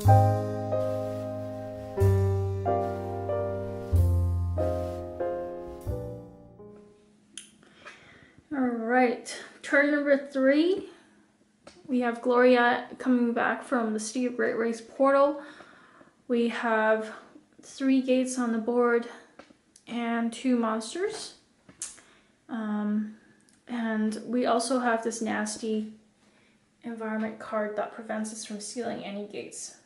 Alright, turn number 3. We have Gloria coming back from the City of Great Race portal. We have 3 gates on the board and 2 monsters. And we also have this nasty environment card that prevents us from sealing any gates.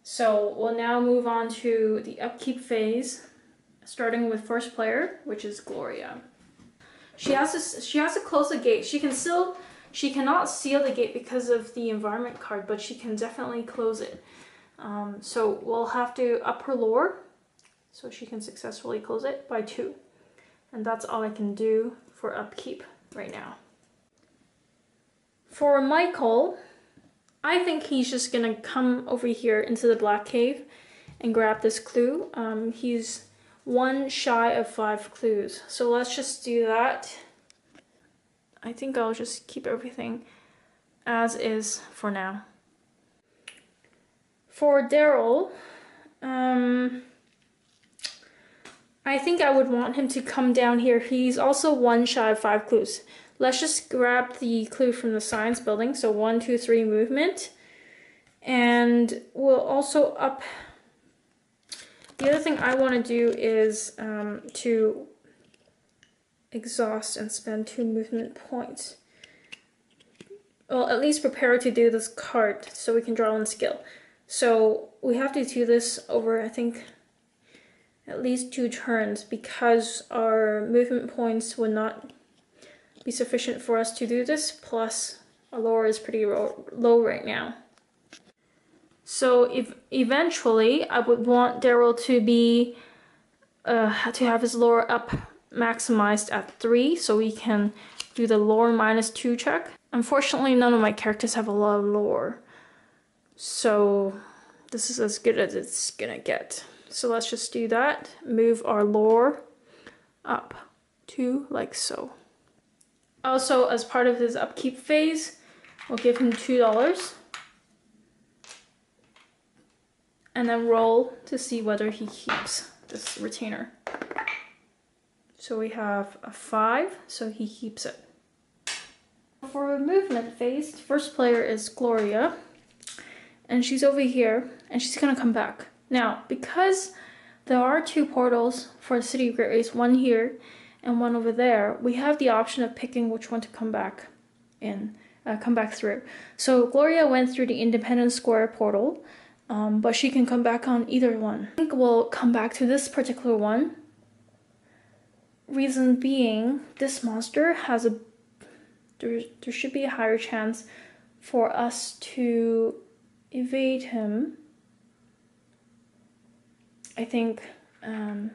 So we'll now move on to the upkeep phase, starting with first player, which is Gloria. She has to close the gate. She cannot seal the gate because of the environment card, but she can definitely close it. So we'll have to up her lore so she can successfully close it by 2. And that's all I can do for upkeep right now. For Michael, I think he's just gonna come over here into the black cave and grab this clue. He's 1 shy of 5 clues. So let's just do that. I think I'll just keep everything as is for now. For Daryl, I think I would want him to come down here. He's also 1 shy of 5 clues. Let's just grab the clue from the science building. So 1, 2, 3 movement. And we'll also up. The other thing I want to do is to exhaust and spend 2 movement points. Well, at least prepare to do this card so we can draw on skill. So we have to do this over, I think, at least 2 turns because our movement points would not be sufficient for us to do this. Plus, our lore is pretty low right now. So if eventually I would want Daryl to be to have his lore up maximized at 3 so we can do the lore -2 check. Unfortunately, none of my characters have a lot of lore, so this is as good as it's gonna get. So let's just do that. Move our lore up to like so. Also, as part of his upkeep phase, we'll give him $2 and then roll to see whether he keeps this retainer. So we have a 5, so he keeps it. For a movement phase, first player is Gloria, and she's over here, and she's gonna come back. Now, because there are 2 portals for the City of Great Race, 1 here and 1 over there, we have the option of picking which one to come back in, come back through. So Gloria went through the Independence Square portal, but she can come back on either one. I think we'll come back to this particular one. Reason being, this monster has there should be a higher chance for us to evade him, I think, than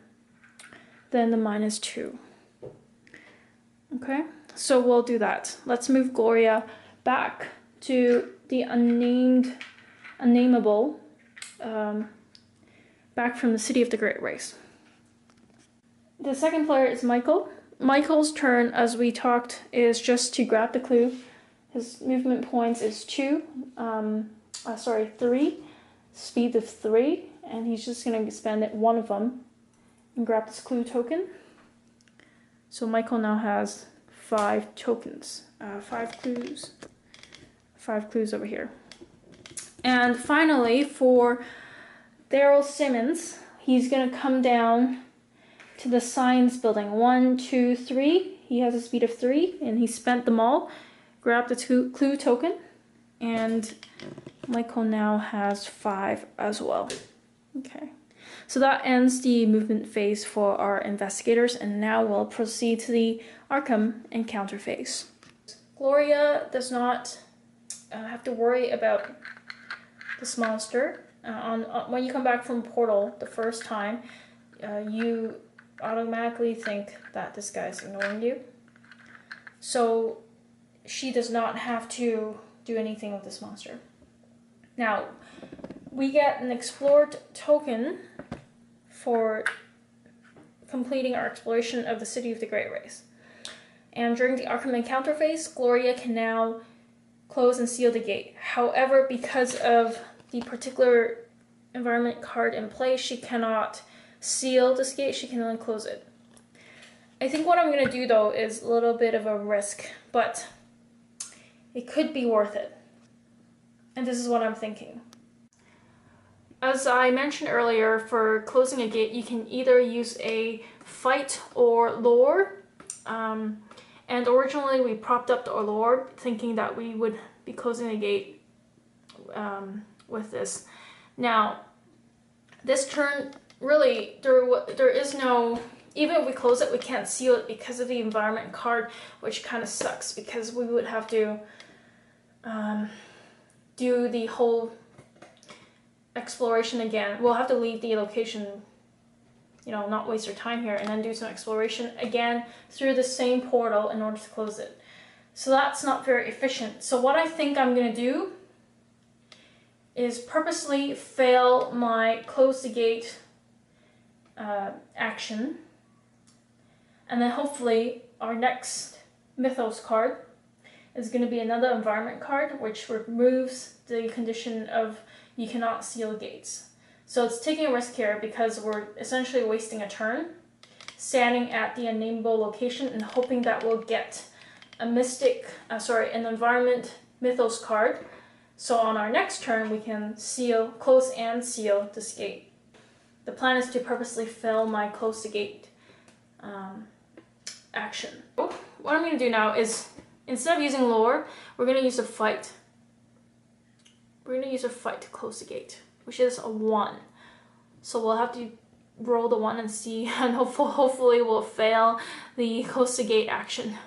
the -2. Okay, so we'll do that. Let's move Gloria back to the unnameable, back from the City of the Great Race. The second player is Michael. Michael's turn, as we talked, is just to grab the clue. His movement points is 3, speed of 3, and he's just gonna spend 1 of them and grab this clue token. So Michael now has 5 tokens, 5 clues. 5 clues over here. And finally, for Daryl Simmons, he's gonna come down to the science building. 1, 2, 3. He has a speed of 3, and he spent them all. Grab the clue token, and Michael now has 5 as well. Okay, so that ends the movement phase for our investigators, and now we'll proceed to the Arkham encounter phase. Gloria does not have to worry about this monster. When you come back from portal the first time, you automatically think that this guy's ignoring you. So she does not have to do anything with this monster. Now, we get an explored token for completing our exploration of the City of the Great Race. And during the Arkham encounter phase, Gloria can now close and seal the gate. However, because of the particular environment card in place, she cannot seal this gate, she can only close it. I think what I'm going to do though is a little bit of a risk, but it could be worth it. And this is what I'm thinking. As I mentioned earlier, for closing a gate, you can either use a fight or lure. And originally we propped up the lure thinking that we would be closing the gate with this. Now, this turn, really, there is no, even if we close it, we can't seal it because of the environment card, which kind of sucks because we would have to do the whole exploration again. We'll have to leave the location, you know, not waste our time here, and then do some exploration again through the same portal in order to close it. So that's not very efficient. So what I think I'm going to do is purposely fail my close the gate action, and then hopefully our next Mythos card is going to be another environment card which removes the condition of you cannot seal gates. So it's taking a risk here because we're essentially wasting a turn standing at the unnameable location and hoping that we'll get a an environment Mythos card. So on our next turn we can close and seal this gate. The plan is to purposely fail my close the gate action. What I'm going to do now is, instead of using lure, we're going to use a fight. We're going to use a fight to close the gate, which is a 1. So we'll have to roll the 1 and see, and hopefully we'll fail the close the gate action.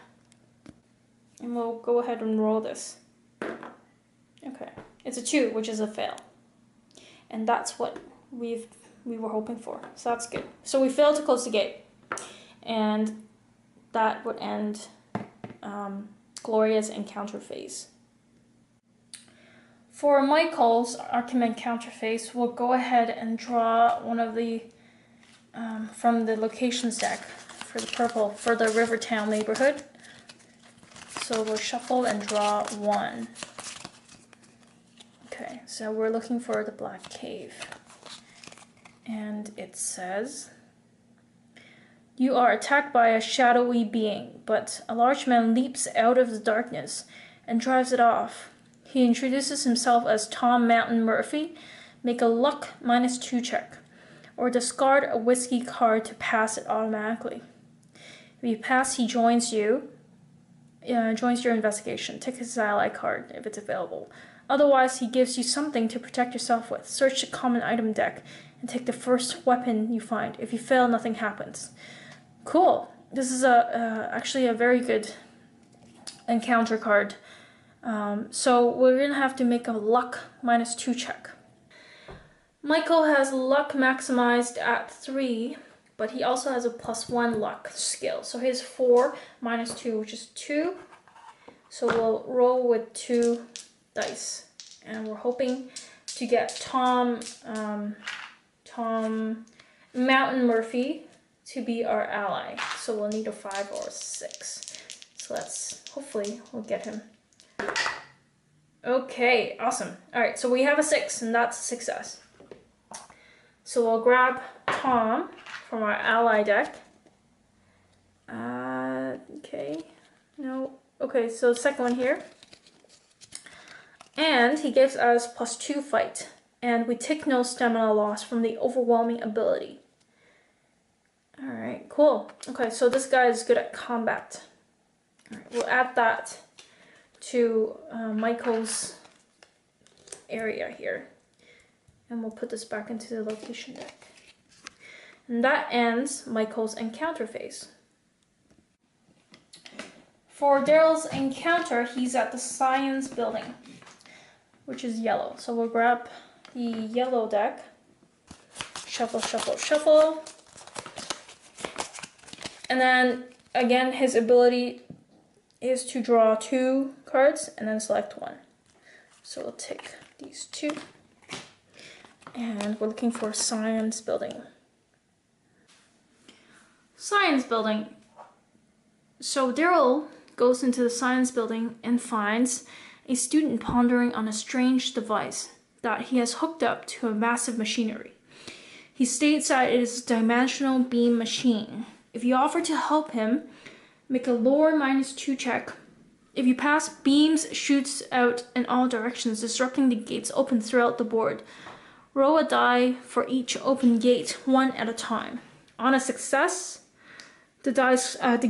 And we'll go ahead and roll this. Okay, it's a 2, which is a fail. And that's what we were hoping for, so that's good. So we failed to close the gate, and that would end Gloria's encounter phase. For Michael's Arkham encounter phase, we'll go ahead and draw one of the from the locations deck for the purple for the Rivertown neighborhood. So we'll shuffle and draw 1. Okay, so we're looking for the Black Cave. And it says, you are attacked by a shadowy being, but a large man leaps out of the darkness and drives it off. He introduces himself as Tom Mountain Murphy. Make a luck -2 check, or discard a whiskey card to pass it automatically. If you pass, he joins your investigation. Take his ally card if it's available. Otherwise, he gives you something to protect yourself with. Search the common item deck and take the first weapon you find. If you fail, nothing happens. Cool. This is actually a very good encounter card. So we're going to have to make a luck -2 check. Michael has luck maximized at 3, but he also has a +1 luck skill. So his 4 -2, which is 2. So we'll roll with 2 dice, and we're hoping to get Tom Mountain Murphy to be our ally. So we'll need a 5 or a 6. So hopefully we'll get him. Okay, awesome. All right, so we have a 6, and that's a success. So we'll grab Tom from our ally deck. Okay, no. Okay, so the second one here. And he gives us +2 fight. And we take no stamina loss from the overwhelming ability. Alright, cool. Okay, so this guy is good at combat. Alright, we'll add that to Michael's area here. And we'll put this back into the location deck. And that ends Michael's encounter phase. For Daryl's encounter, he's at the science building, which is yellow. So we'll grab the yellow deck. Shuffle, shuffle, shuffle. And then, again, his ability is to draw 2 cards and then select 1. So we'll take these 2. And we're looking for science building. Science building. So Daryl goes into the science building and finds a student pondering on a strange device. that he has hooked up to a massive machinery. He states that it is a dimensional beam machine. If you offer to help him, make a lore -2 check. If you pass, beams shoots out in all directions, disrupting the gates open throughout the board. Roll a die for each open gate, one at a time. On a success, the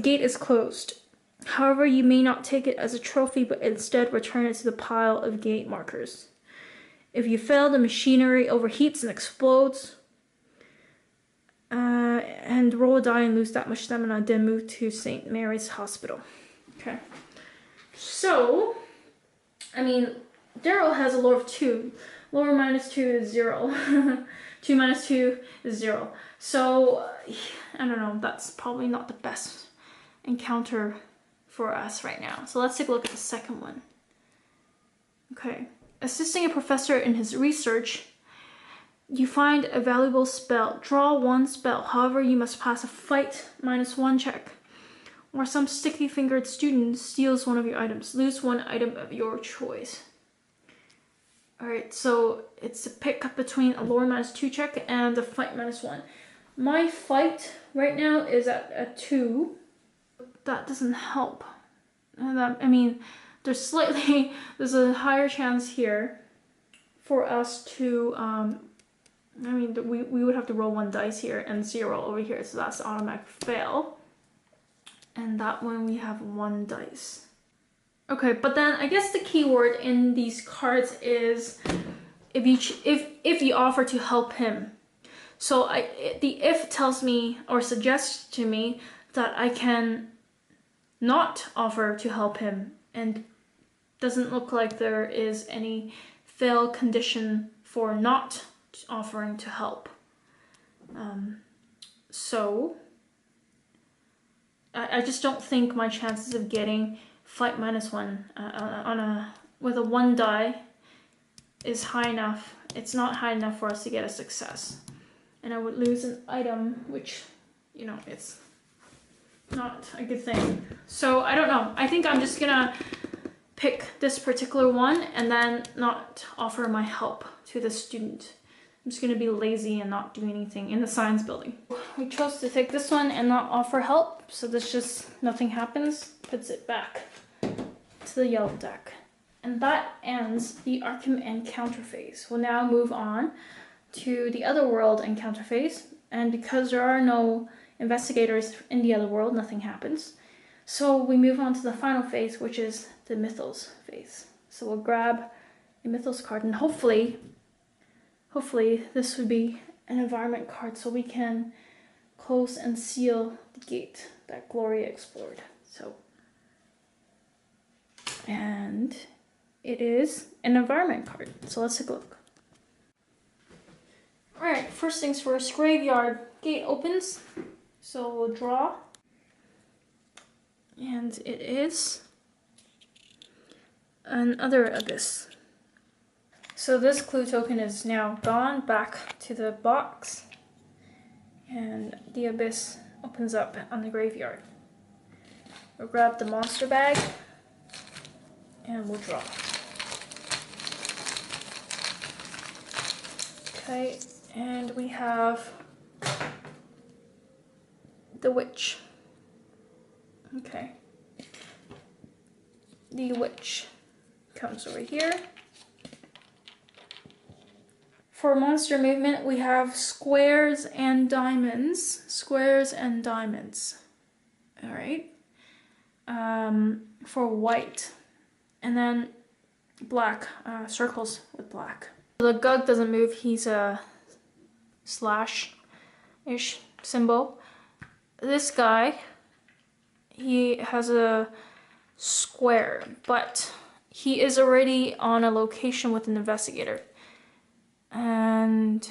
gate is closed. However, you may not take it as a trophy, but instead return it to the pile of gate markers. If you fail, the machinery overheats and explodes. And roll a die and lose that much stamina, then move to St. Mary's Hospital. Okay. So, I mean, Daryl has a lore of 2. Lore -2 is 0. 2 minus 2 is 0. So, I don't know, that's probably not the best encounter for us right now. So let's take a look at the second one. Okay. Assisting a professor in his research, you find a valuable spell. Draw 1 spell. However, you must pass a fight -1 check. Or some sticky-fingered student steals one of your items. Lose 1 item of your choice. Alright, so it's a pick up between a lore -2 check and a fight -1. My fight right now is at a 2. That doesn't help. I mean, there's a higher chance here for us to, I mean, we would have to roll 1 dice here and 0 over here, so that's automatic fail. And that one we have 1 dice. Okay, but then I guess the key word in these cards is if you offer to help him. So the if tells me or suggests to me that I can not offer to help him, and doesn't look like there is any fail condition for not offering to help. So I just don't think my chances of getting fight -1 with a 1 die is high enough. It's not high enough for us to get a success. And I would lose an item, which, you know, it's not a good thing. So I don't know. I think I'm just gonna pick this particular one and then not offer my help to the student. I'm just gonna be lazy and not do anything in the science building. We chose to take this one and not offer help, so this just, nothing happens, puts it back to the yellow deck. And that ends the Arkham encounter phase. We'll now move on to the other world encounter phase, and because there are no investigators in the other world, nothing happens. So we move on to the final phase, which is the Mythos phase. So we'll grab a Mythos card, and hopefully this would be an environment card so we can close and seal the gate that Gloria explored. So, and it is an environment card. So let's take a look. Alright, first things first, graveyard gate opens. So we'll draw. And it is another abyss. So this clue token is now gone back to the box. And the abyss opens up on the graveyard. We'll grab the monster bag and we'll draw. Okay, and we have the witch. Okay. The witch comes over here. For monster movement, we have squares and diamonds. Squares and diamonds. Alright. For white. And then black. Circles with black. The Gug doesn't move. He's a slash-ish symbol. This guy, he has a square, but he is already on a location with an investigator. And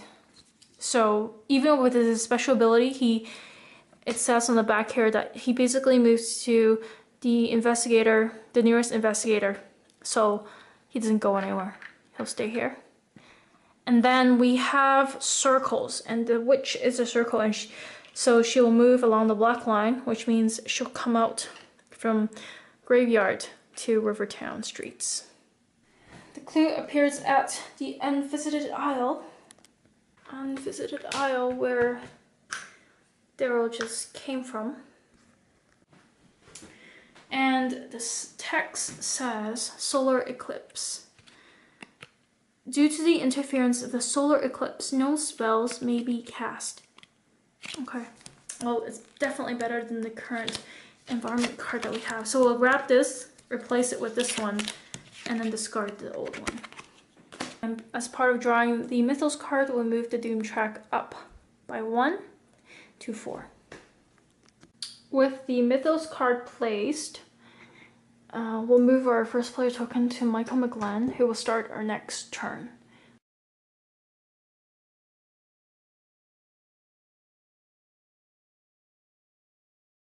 so even with his special ability, it says on the back here that he basically moves to the investigator, the nearest investigator. So he doesn't go anywhere. He'll stay here. And then we have circles, and the witch is a circle, and so she'll move along the black line, which means she'll come out from graveyard to Rivertown streets. The clue appears at the unvisited isle. Unvisited isle where Daryl just came from. And this text says solar eclipse. Due to the interference of the solar eclipse, no spells may be cast. Okay. Well, it's definitely better than the current environment card that we have. So we'll grab this, replace it with this one, and then discard the old one. And as part of drawing the Mythos card, we'll move the Doom track up by 1 to 4. With the Mythos card placed, we'll move our first player token to Michael McGlenn, who will start our next turn.